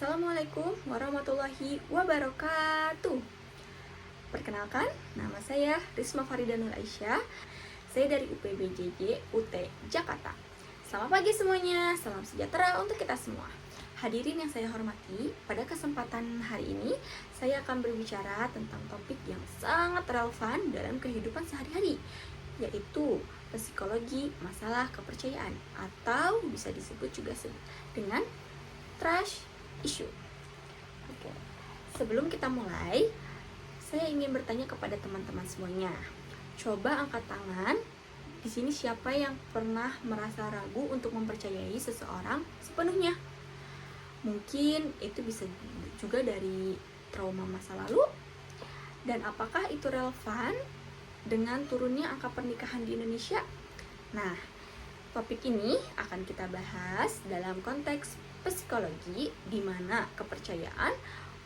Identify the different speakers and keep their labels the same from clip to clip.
Speaker 1: Assalamualaikum warahmatullahi wabarakatuh. Perkenalkan, nama saya Risma Farida Nur Aisyah. Saya dari UPBJJ UT Jakarta. Selamat pagi semuanya, salam sejahtera untuk kita semua. Hadirin yang saya hormati, pada kesempatan hari ini saya akan berbicara tentang topik yang sangat relevan dalam kehidupan sehari-hari, yaitu psikologi masalah kepercayaan, atau bisa disebut juga dengan trust issue. Oke. Sebelum kita mulai, saya ingin bertanya kepada teman-teman semuanya. Coba angkat tangan. Di sini siapa yang pernah merasa ragu untuk mempercayai seseorang sepenuhnya? Mungkin itu bisa juga dari trauma masa lalu. Dan apakah itu relevan dengan turunnya angka pernikahan di Indonesia? Nah, topik ini akan kita bahas dalam konteks psikologi, di mana kepercayaan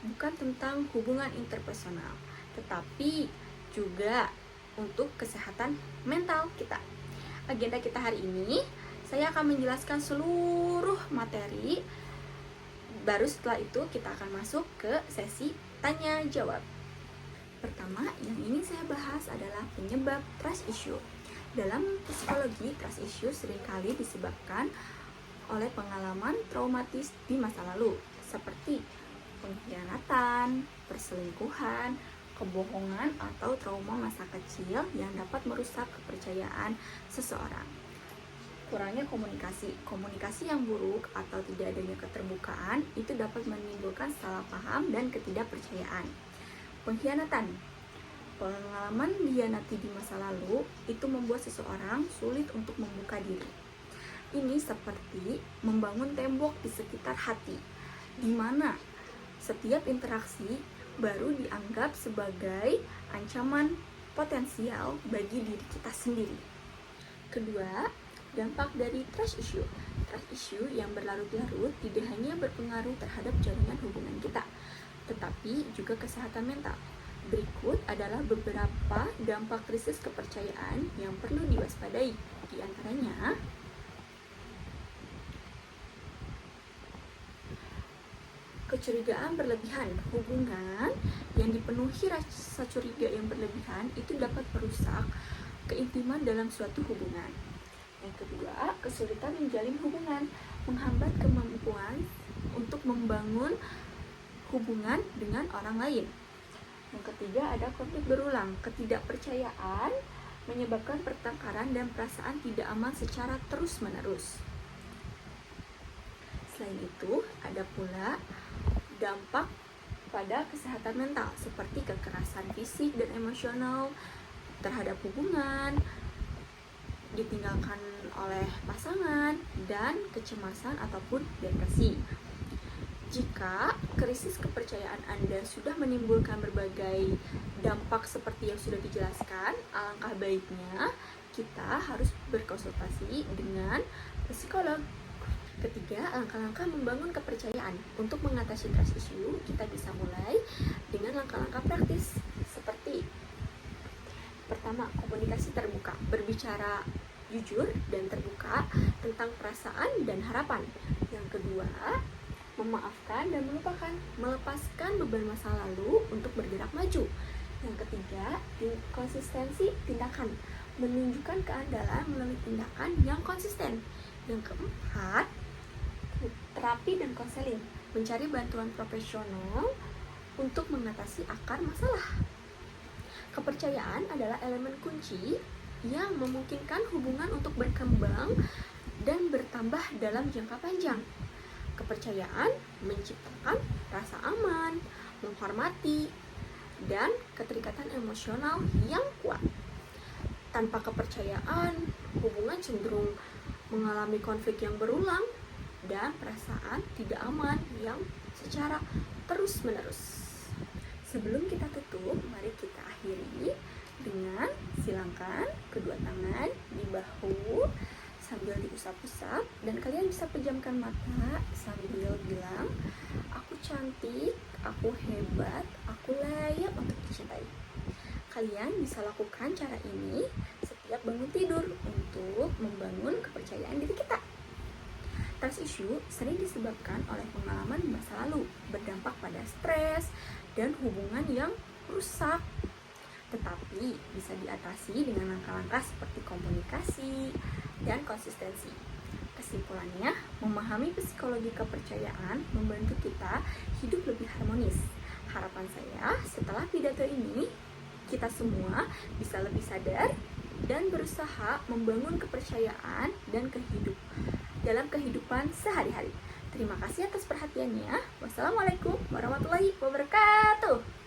Speaker 1: bukan tentang hubungan interpersonal, tetapi juga untuk kesehatan mental kita. Agenda kita hari ini, saya akan menjelaskan seluruh materi. Baru setelah itu kita akan masuk ke sesi tanya jawab. Pertama, yang ingin saya bahas adalah penyebab trust issue. Dalam psikologi, trust issue seringkali disebabkan oleh pengalaman traumatis di masa lalu, seperti pengkhianatan, perselingkuhan, kebohongan, atau trauma masa kecil yang dapat merusak kepercayaan seseorang. Kurangnya komunikasi yang buruk atau tidak adanya keterbukaan itu dapat menimbulkan salah paham dan ketidakpercayaan. Pengkhianatan, pengalaman dikhianati di masa lalu itu membuat seseorang sulit untuk membuka diri. Ini seperti membangun tembok di sekitar hati, di mana setiap interaksi baru dianggap sebagai ancaman potensial bagi diri kita sendiri. Kedua, dampak dari trust issue. Trust issue yang berlarut-larut tidak hanya berpengaruh terhadap jaringan hubungan kita, tetapi juga kesehatan mental. Berikut adalah beberapa dampak krisis kepercayaan yang perlu diwaspadai. Di antaranya, kecurigaan berlebihan. Hubungan yang dipenuhi rasa curiga yang berlebihan itu dapat merusak keintiman dalam suatu hubungan. Yang kedua, kesulitan menjalin hubungan, menghambat kemampuan untuk membangun hubungan dengan orang lain. Yang ketiga, ada konflik berulang. Ketidakpercayaan menyebabkan pertengkaran dan perasaan tidak aman secara terus-menerus. Selain itu, ada pula dampak pada kesehatan mental, seperti kekerasan fisik dan emosional terhadap hubungan, ditinggalkan oleh pasangan, dan kecemasan ataupun depresi. Jika krisis kepercayaan Anda sudah menimbulkan berbagai dampak seperti yang sudah dijelaskan, alangkah baiknya kita harus berkonsultasi dengan psikolog. Ketiga, langkah-langkah membangun kepercayaan. Untuk mengatasi trust issue, kita bisa mulai dengan langkah-langkah praktis seperti: pertama, komunikasi terbuka, berbicara jujur dan terbuka tentang perasaan dan harapan. Yang kedua, memaafkan dan melupakan, melepaskan beban masa lalu untuk bergerak maju. Yang ketiga, konsistensi tindakan, menunjukkan keandalan melalui tindakan yang konsisten. Yang keempat, terapi dan konseling, mencari bantuan profesional untuk mengatasi akar masalah. Kepercayaan adalah elemen kunci yang memungkinkan hubungan untuk berkembang dan bertambah dalam jangka panjang. Kepercayaan menciptakan rasa aman, menghormati, dan keterikatan emosional yang kuat. Tanpa kepercayaan, hubungan cenderung mengalami konflik yang berulang dan perasaan tidak aman yang secara terus-menerus. Sebelum kita tutup, mari kita akhiri dengan silangkan kedua tangan di bahu sambil diusap-usap, dan kalian bisa pejamkan mata sambil bilang, "Aku cantik, aku hebat, aku layak untuk dicintai." Kalian bisa lakukan cara ini setiap bangun tidur untuk membangun kepercayaan diri kita. Trust issue sering disebabkan oleh pengalaman masa lalu, berdampak pada stres dan hubungan yang rusak. Tetapi bisa diatasi dengan langkah-langkah seperti komunikasi dan konsistensi. Kesimpulannya, memahami psikologi kepercayaan membantu kita hidup lebih harmonis. Harapan saya, setelah pidato ini, kita semua bisa lebih sadar dan berusaha membangun kepercayaan dan dalam kehidupan sehari-hari. Terima kasih atas perhatiannya. Wassalamualaikum warahmatullahi wabarakatuh.